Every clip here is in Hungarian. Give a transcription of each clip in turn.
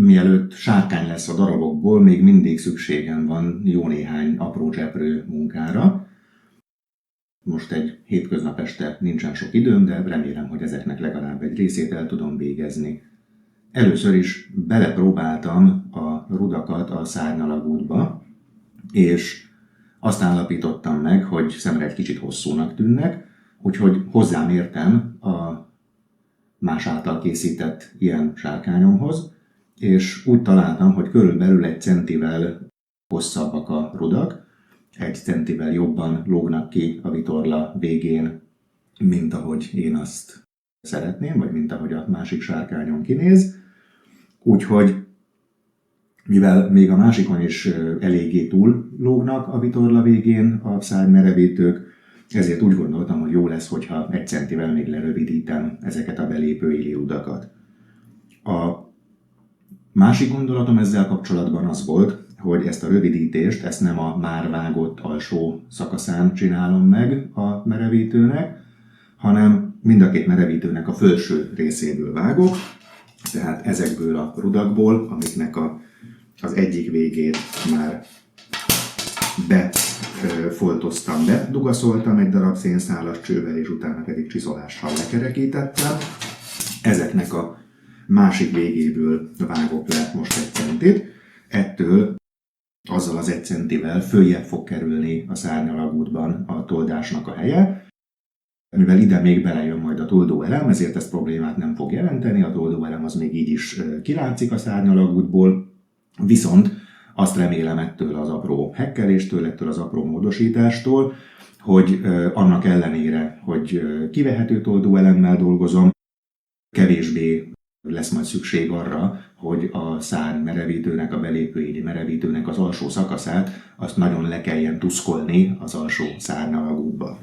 mielőtt sárkány lesz a darabokból, még mindig szükségem van jó néhány apró cseprő munkára. Most egy hétköznap este nincsen sok időm, de remélem, hogy ezeknek legalább egy részét el tudom végezni. Először is belepróbáltam a rudakat a szárnyalagútba, és azt állapítottam meg, hogy szemre egy kicsit hosszúnak tűnnek, úgyhogy hozzám a más által készített ilyen sárkányomhoz, és úgy találtam, hogy körülbelül 1 centivel hosszabbak a rudak, 1 centivel jobban lógnak ki a vitorla végén, mint ahogy én azt szeretném, vagy mint ahogy a másik sárkányom kinéz. Úgyhogy, mivel még a másikon is eléggé túl lógnak a vitorla végén a szárnymerevítők, ezért úgy gondoltam, hogy jó lesz, hogyha 1 centivel még lerövidítem ezeket a belépő illirudakat. A másik gondolatom ezzel kapcsolatban az volt, hogy ezt a rövidítést, ezt nem a már vágott alsó szakaszán csinálom meg a merevítőnek, hanem mind a két merevítőnek a felső részéből vágok, tehát ezekből a rudakból, amiknek az egyik végét már befoltoztam, bedugaszoltam egy darab szénszálas csővel, és utána pedig csiszolással lekerekítettem. Ezeknek a másik végéből vágok le most 1 centit. Ettől azzal az 1 centivel följebb fog kerülni a szárnyalagútban a toldásnak a helye. Mivel ide még belejön majd a toldóelem, ezért ez problémát nem fog jelenteni, a toldóelem az még így is kilátszik a szárnyalagútból, viszont azt remélem ettől az apró hekkeléstől, ettől az apró módosítástól, hogy annak ellenére, hogy kivehető toldóelemmel dolgozom, kevésbé lesz majd szükség arra, hogy a szárny merevítőnek, a belépőilli merevítőnek az alsó szakaszát azt nagyon le kelljen tuszkolni az alsó szárnyalagútba.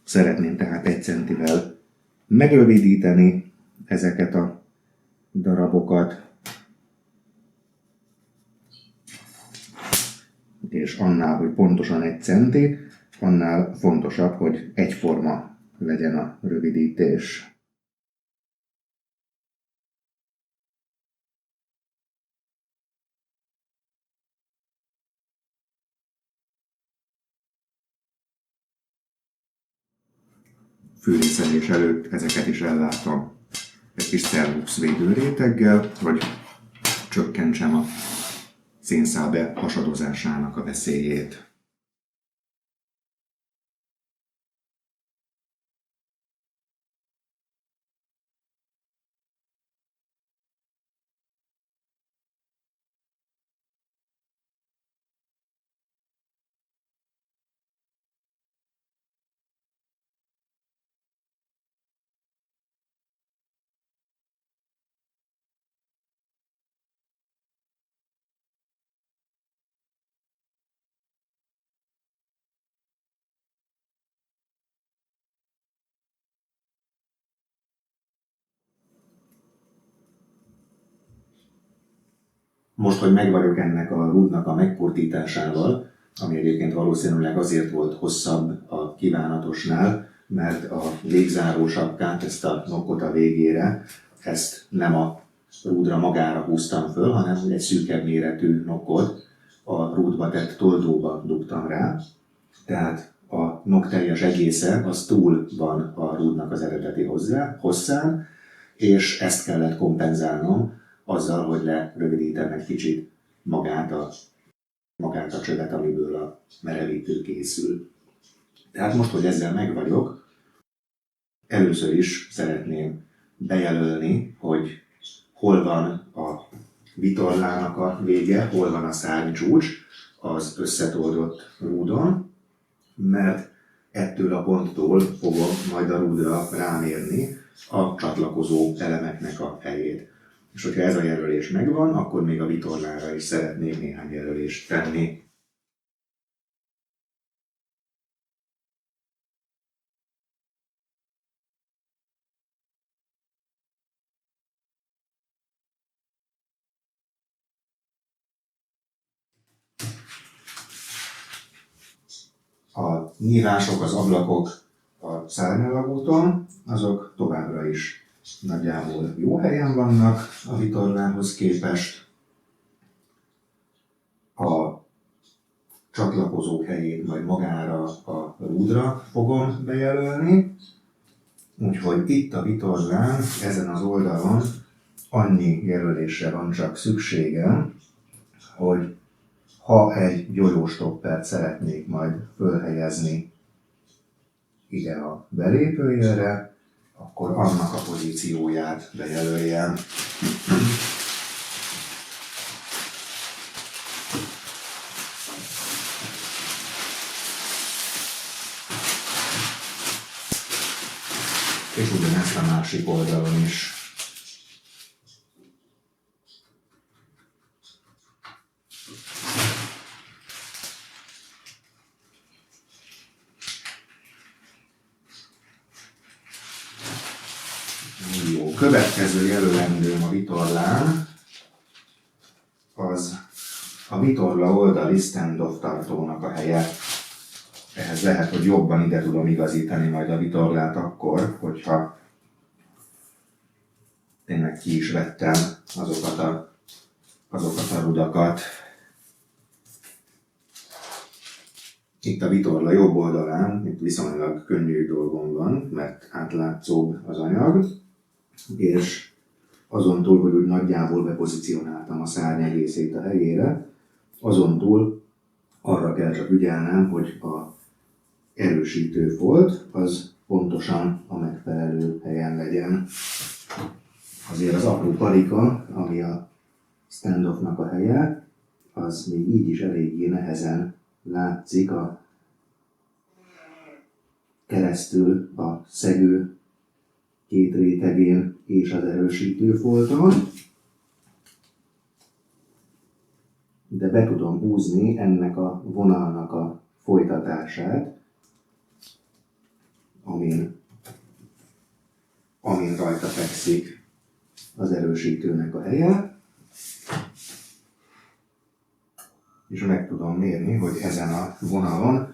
Szeretném tehát 1 centivel megrövidíteni ezeket a darabokat, és annál, hogy pontosan 1 centi, annál fontosabb, hogy egyforma legyen a rövidítés. Fűrészelés előtt ezeket is ellátom egy kis cellux védőréteggel, hogy csökkentsem a szénszál behasadozásának a veszélyét. Most, hogy meg vagyok ennek a rúdnak a megkurtításával, ami egyébként valószínűleg azért volt hosszabb a kívánatosnál, mert a végzáró sapkát, ezt a nokkot a végére, ezt nem a rúdra magára húztam föl, hanem egy szűkebb méretű nokkot a rúdba tett toldóba dugtam rá. Tehát a nokk teljes egésze az túl van a rúdnak az eredeti hosszán, és ezt kellett kompenzálnom azzal, hogy lerövidítem egy kicsit magát a csövet, amiből a merevítő készül. Tehát most, hogy ezzel meg vagyok, először is szeretném bejelölni, hogy hol van a vitorlának a vége, hol van a szárnycsúcs az összetoldott rúdon, mert ettől a ponttól fogom majd a rúdra rámérni a csatlakozó elemeknek a helyét. És hogyha ez a jelölés megvan, akkor még a vitorlára is szeretnék néhány jelölést tenni. A nyílások, az ablakok a szárnyalagúton, azok továbbra is nagyjából jó helyen vannak a vitorlához képest. A csatlakozók helyét majd magára a rúdra fogom bejelölni. Úgyhogy itt a vitorlán, ezen az oldalon annyi jelölésre van csak szükségem, hogy ha egy gyolyóstoppert szeretnék majd fölhelyezni ide a belépőjelre, akkor annak a pozícióját bejelöljem. És ugyanezt a másik oldalon is. Jó, következő jelölendőm a vitorlán az a vitorla oldali stand-off tartónak a helye. Ehhez lehet, hogy jobban ide tudom igazítani majd a vitorlát akkor, hogyha tényleg ki is vettem azokat a rudakat. Itt a vitorla jobb oldalán, itt viszonylag könnyű dolgom van, mert átlátszóbb az anyag, és azon túl, hogy úgy nagyjából bepozícionáltam a szárny egészét a helyére, azon túl arra kell csak ügyelnem, hogy a erősítő folt az pontosan a megfelelő helyen legyen. Azért az apró karika, ami a stand-offnak a helye, az még így is eléggé nehezen látszik a keresztül a szegő két rétegén és az erősítő folton. De be tudom húzni ennek a vonalnak a folytatását, amin rajta fekszik az erősítőnek a helye, és meg tudom mérni, hogy ezen a vonalon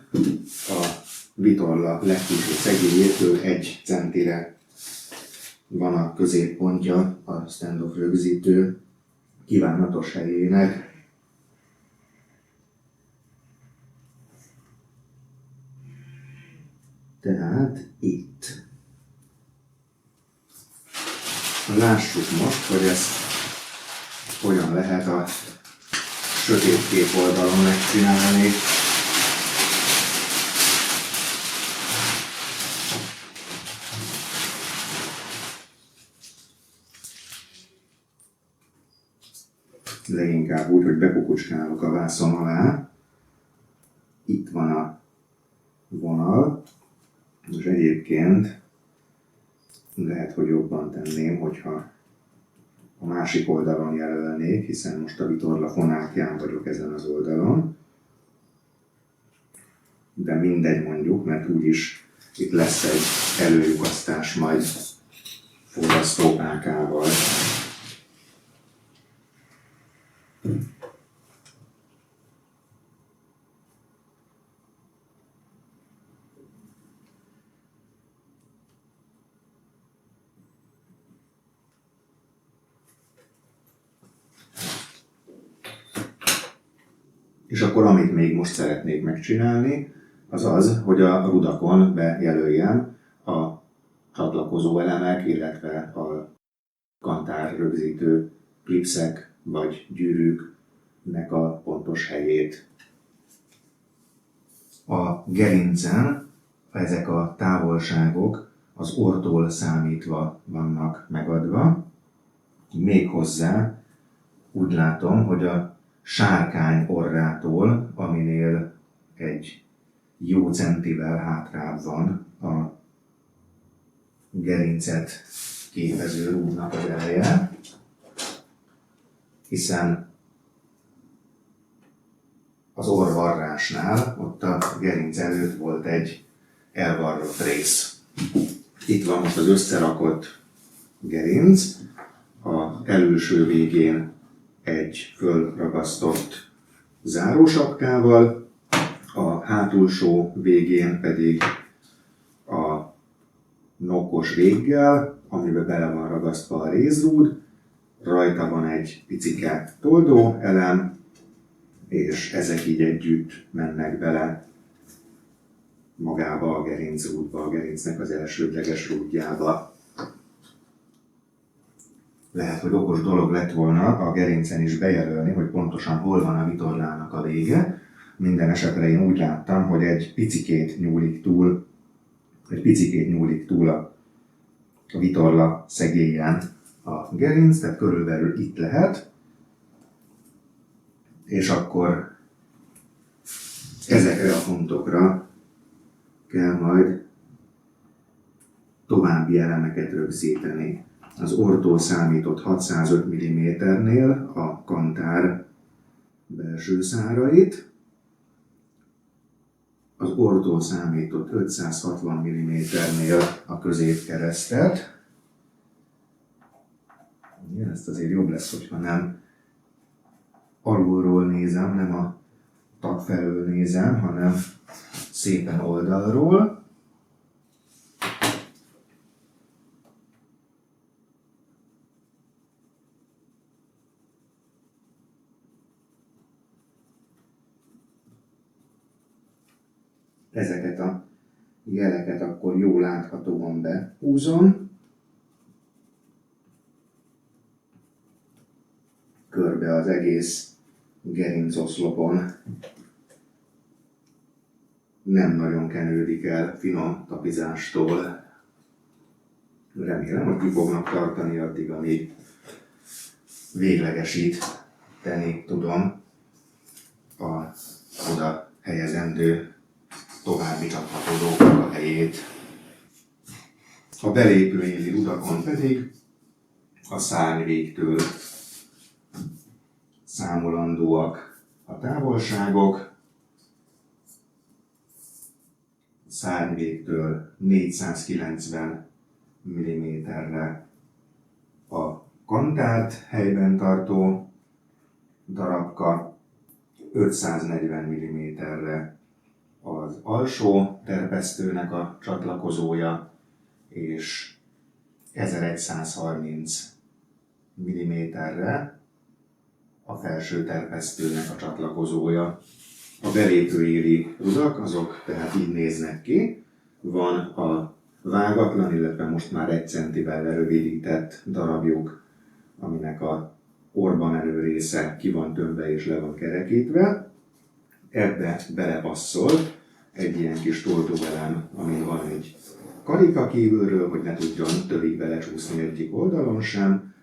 a vitorla legkülső szegélyétől 1 centire van a középpontja a stand-off rögzítő kívánatos helyének. Tehát itt. Lássuk most, hogy ezt hogyan lehet a sötétkép oldalon megcsinálni. Leginkább úgy, hogy bepukucskálok a vászon alá. Itt van a vonal, és egyébként lehet, hogy jobban tenném, hogyha a másik oldalon jelölnék, hiszen most a vitorla fonákján vagyok ezen az oldalon. De mindegy mondjuk, mert úgyis itt lesz egy előlyukasztás majd forrasztópákával. És akkor amit még most szeretnék megcsinálni, az az, hogy a rudakon bejelöljem a csatlakozó elemek, illetve a kantár rögzítő klipszek vagy gyűrűknek a pontos helyét. A gerincen ezek a távolságok az orrtól számítva vannak megadva. Méghozzá úgy látom, hogy a sárkány orrától, aminél egy jó centivel hátrább van a gerincet képező rúdnak az eleje, hiszen az orrvarrásnál ott a gerinc előtt volt egy elvarrott rész. Itt van most az összerakott gerinc, az előső végén egy fölragasztott zárósapkával, a hátulsó végén pedig a nokkos véggel, amiben bele van ragasztva a rézrúd, rajta van egy picike toldó elem, és ezek így együtt mennek bele magába a gerincrúdba, a gerincnek az elsődleges rúdjába. Lehet, hogy okos dolog lett volna a gerincen is bejelölni, hogy pontosan hol van a vitorlának a vége. Minden esetre én úgy láttam, hogy egy picikét nyúlik túl a vitorla szegélyen a gerinc, tehát körülbelül itt lehet. És akkor ezekre a pontokra kell majd további elemeket rögzíteni. Az orrtól számított 605 mm-nél a kantár belső szárait, az orrtól számított 560 mm-nél a középkeresztet. Ezt azért jobb lesz, hogyha nem alulról nézem, nem a tag felől nézem, hanem szépen oldalról. Ezeket a jeleket akkor jól láthatóan behúzom. Körbe az egész gerincoszlopon. Nem nagyon kenődik el finom tapizástól. Remélem, hogy ki fognak tartani addig, amíg véglegesíteni tudom a oda helyezendő további csapható dolgok a helyét. A belépő éli rudakon pedig a szárnyvégtől számolandóak a távolságok. A szárnyvégtől 490 mm-re a kantárt helyben tartó darabka, 540 mm-re az alsó terpesztőnek a csatlakozója, és 1130 mm-re a felső terpesztőnek a csatlakozója. A belépőéri rudak azok tehát így néznek ki. Van a vágatlan, illetve most már 1 centivel lerövidített darabjuk, aminek a orba menő része ki van tömve és le van kerekítve. Ebbe belepasszol egy ilyen kis toldóelem, amin van egy karika kívülről, hogy ne tudjon tövig belecsúszni egyik oldalon sem.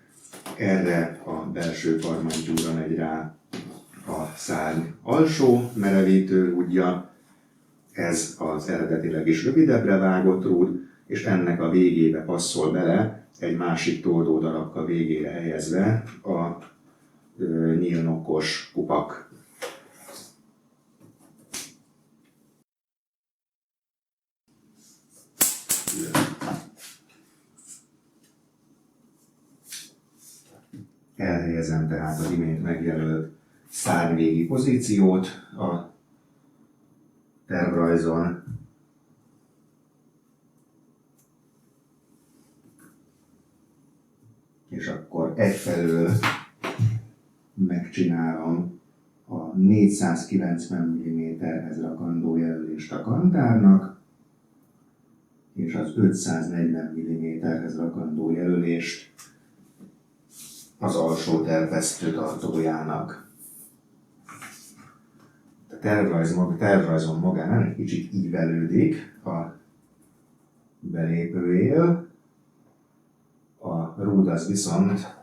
Erre a belső karmantyúra megy rá a szárny alsó merevítő rúdja. Ez az eredetileg is rövidebbre vágott rúd, és ennek a végébe passzol bele egy másik toldó darabka végére helyezve a nyílnokos kupak. Elhelyezem tehát az imént megjelölt szárnyvégi pozíciót a tervrajzon. És akkor egyfelől megcsinálom a 490 mm-hez rakandó jelölést a kantárnak, és az 540 mm-hez rakandó jelölést az alsó terpesztő tartójának. A tervrajzon magán egy kicsit ívelődik a belépőél, a rúd az viszont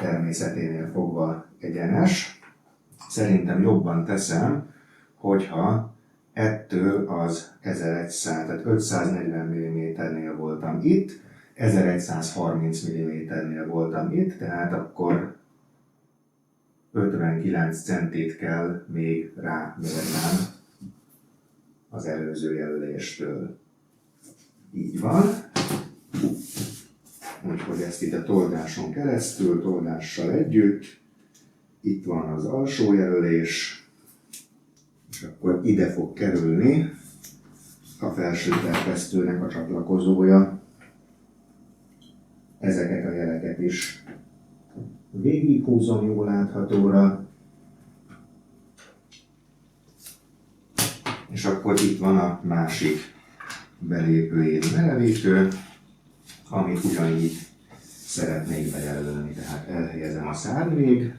természeténél fogva egyenes. Szerintem jobban teszem, hogyha ettől az 1100, tehát 540 mm-nél voltam itt, 1130 mm-nél voltam itt, tehát akkor 59 centit kell még rámérnem az előző jelöléstől. Így van. Úgyhogy ezt itt a toldáson keresztül, toldással együtt, itt van az alsó jelölés, és akkor ide fog kerülni a felső terpesztőnek a csatlakozója. ezeket is végighúzom jól láthatóra. És akkor itt van a másik belépőjét melegítő, amit ugyanígy szeretnék bejelölni. Tehát elhelyezem a szárvégnél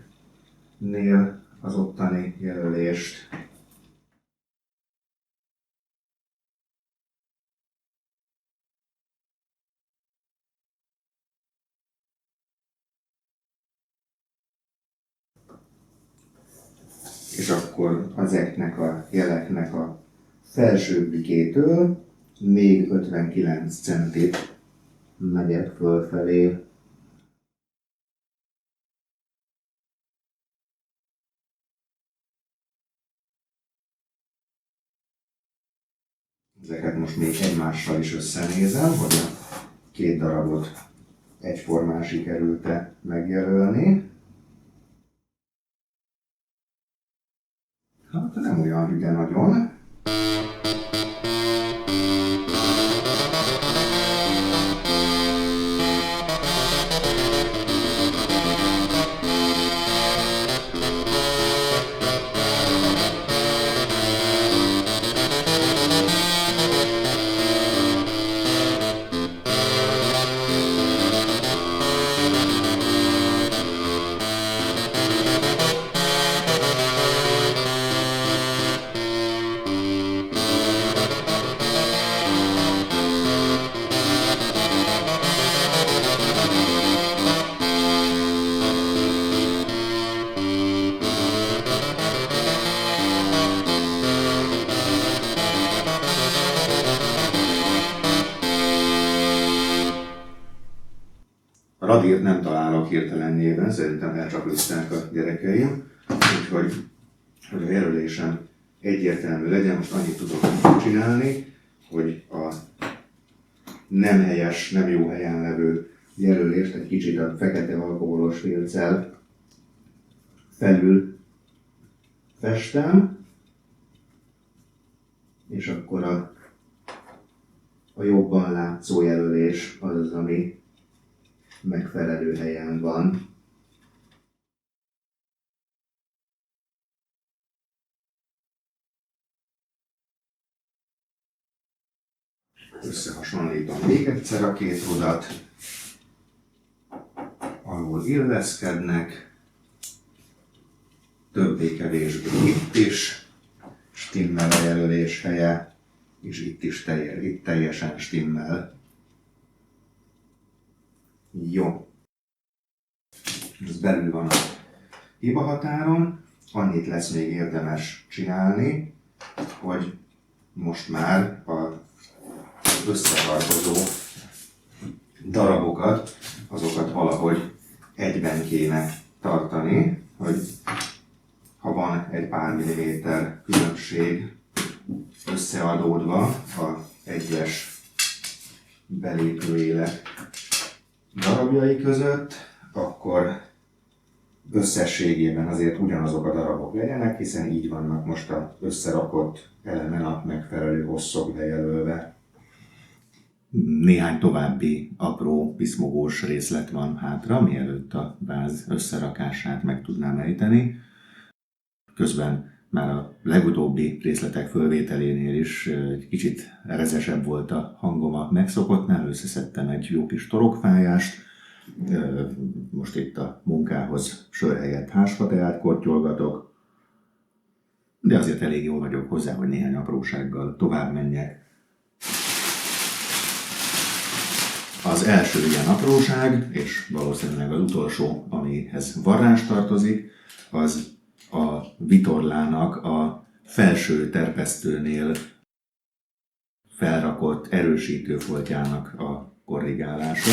az ottani jelölést. És akkor ezeknek a jeleknek a felsőbbikétől még 59 centit megyek fölfelé. Ezeket most még egymással is összenézem, hogy a két darabot egyformán sikerült-e megjelölni. Hát nem olyan hüde nagyon. Radírt nem találok hirtelen néven, szerintem elcsapozták a gyerekeim, úgyhogy hogy a jelölésem egyértelmű legyen, most annyit tudok csinálni, hogy a nem helyes, nem jó helyen levő jelölést egy kicsit a fekete alkoholos filccel felül festem, és akkor a jobban látszó jelölés az, ami megfelelő helyen van. Összehasonlítom még egyszer a két rudat, ahol illeszkednek, többé-kevésbé itt is stimmel a jelölés helye, és itt is itt teljesen stimmel. Jó. Ez belül van a hibahatáron. Annyit lesz még érdemes csinálni, hogy most már az összetartozó darabokat, azokat valahogy egyben kéne tartani, hogy ha van egy pár milliméter különbség összeadódva a egyes belépőélek darabjai között, akkor összességében azért ugyanazok a darabok legyenek, hiszen így vannak most az összerakott elemen a megfelelő hosszok bejelölve. Néhány további apró piszmogós részlet van hátra, mielőtt a váz összerakását meg tudnám ejteni. Közben már a legutóbbi részletek fölvételénél is egy kicsit rezesebb volt a hangom a megszokottnál, összeszedtem egy jó kis torokfájást. Most itt a munkához sör helyett házfateát kortyolgatok, de azért elég jól vagyok hozzá, hogy néhány aprósággal tovább menjek. Az első ilyen apróság, és valószínűleg az utolsó, amihez varrás tartozik, az a vitorlának a felső terpesztőnél felrakott erősítőfoltjának a korrigálása.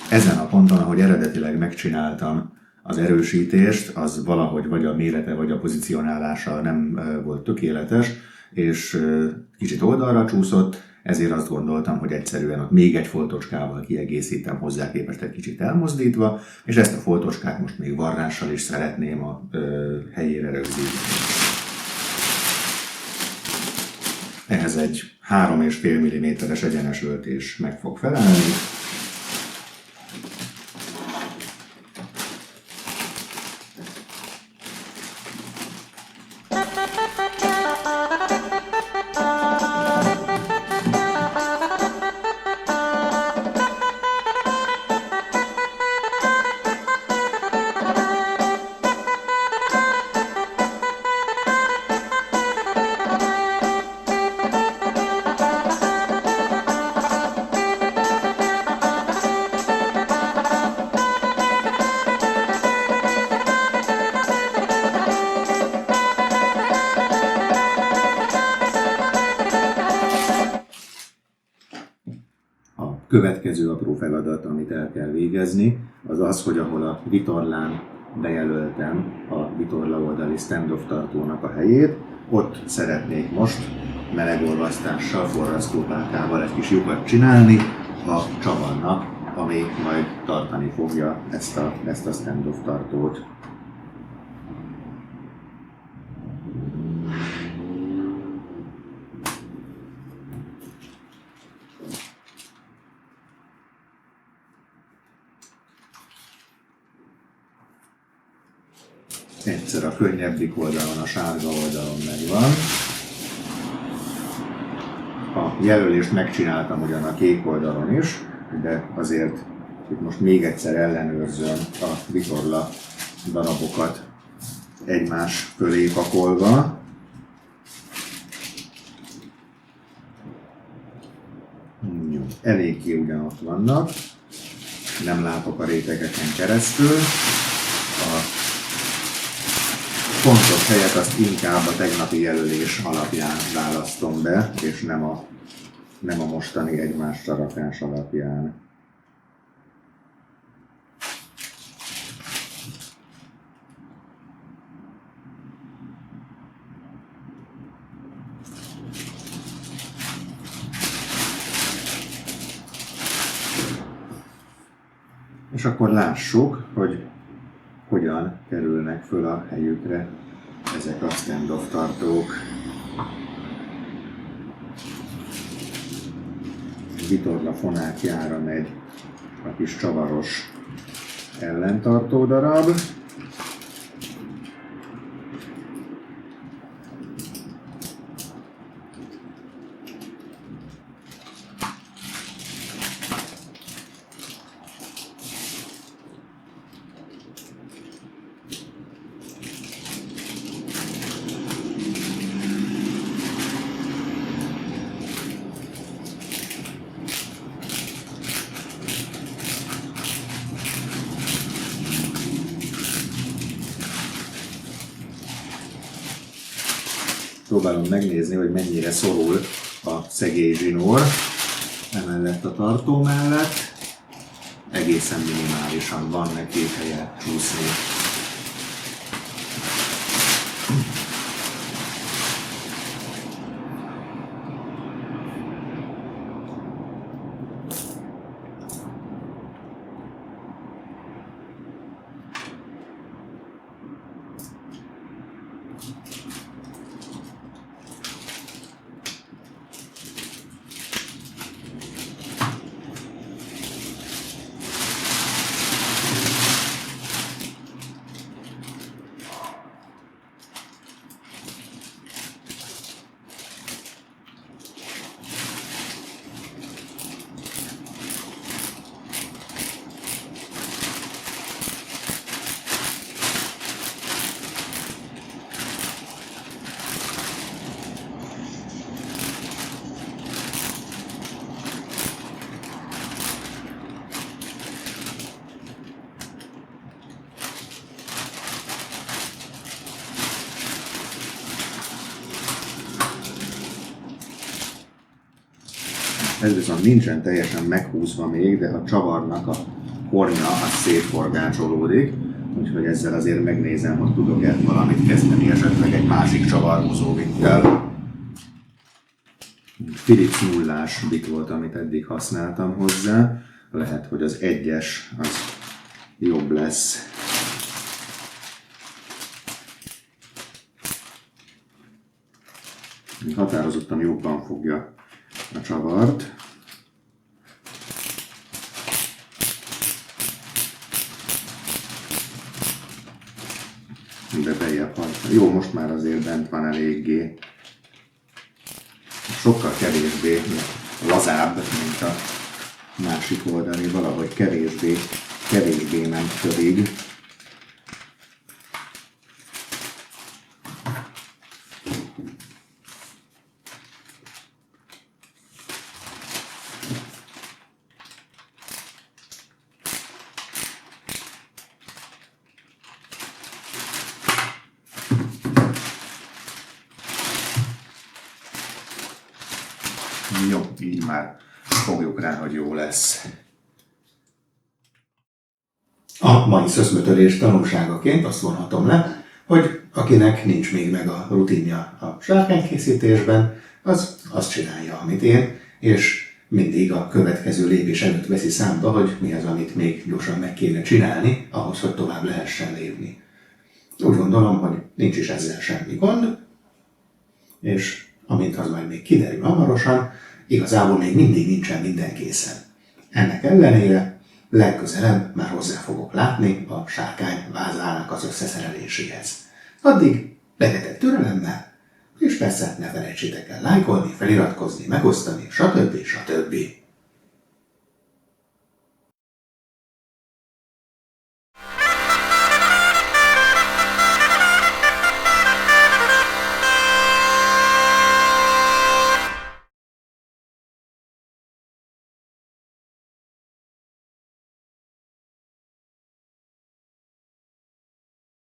Ezen a ponton, ahogy eredetileg megcsináltam az erősítést, az valahogy vagy a mérete, vagy a pozicionálása nem volt tökéletes, és kicsit oldalra csúszott, ezért azt gondoltam, hogy egyszerűen ott még egy foltocskával kiegészítem hozzá képest egy kicsit elmozdítva, és ezt a foltocskát most még varrással is szeretném a helyére rögzíteni. Ehhez egy 3,5 mm-es egyenes öltés meg fog felelni. következő apró feladat, amit el kell végezni, az az, hogy ahol a vitorlán bejelöltem a vitorla oldali stand-off tartónak a helyét, ott szeretnék most melegolvasztással, forrasztópálkával egy kis lyukat csinálni a csavarnak, ami majd tartani fogja ezt a stand-off tartót. Egyszer a könnyebbik oldalon, a sárga oldalon megvan. A jelölést megcsináltam ugyan a kék oldalon is, de azért itt most még egyszer ellenőrzöm a vitorla darabokat egymás fölé pakolva. Jó, eléggé ugyanott vannak, nem látok a rétegeken keresztül. A fontos helyet azt inkább a tegnapi jelölés alapján választom be, és nem a mostani egymásra rakás alapján. És akkor lássuk, hogy hogyan kerülnek föl a helyükre ezek a stand-off tartók. Vitorla fonákjára megy a kis csavaros ellentartó darab. Próbálom megnézni, hogy mennyire szorul a szegély zsinór emellett a tartó mellett. Egészen minimálisan van neki helye csúszni. Ez viszont nincsen teljesen meghúzva még, de a csavarnak a kornya az szétforgácsolódik, úgyhogy ezzel azért megnézem, hogy tudok-e valamit kezdeni esetleg egy másik csavarhúzóvittel. Philips nullás bit volt, amit eddig használtam hozzá. Lehet, hogy az egyes az jobb lesz. Határozottan jobban fogja a csavart. De beljebb hagyta. Jó, most már azért bent van eléggé. Sokkal kevésbé lazább, mint a másik oldali, valahogy kevésbé ment törig. Jó, így már fogjuk rá, hogy jó lesz. A mai szöszmötölés tanulságaként azt vonhatom le, hogy akinek nincs még meg a rutinja a sárkánykészítésben, az azt csinálja, amit én, és mindig a következő lépés előtt veszi számba, hogy mi az, amit még gyorsan meg kéne csinálni, ahhoz, hogy tovább lehessen lépni. Úgy gondolom, hogy nincs is ezzel semmi gond, és amint az majd még kiderül hamarosan, igazából még mindig nincsen minden készen. Ennek ellenére legközelebb már hozzá fogok látni a sárkány vázának az összeszereléséhez. Addig legyetek türelemmel, és persze ne felejtsétek el lájkolni, feliratkozni, megosztani, stb.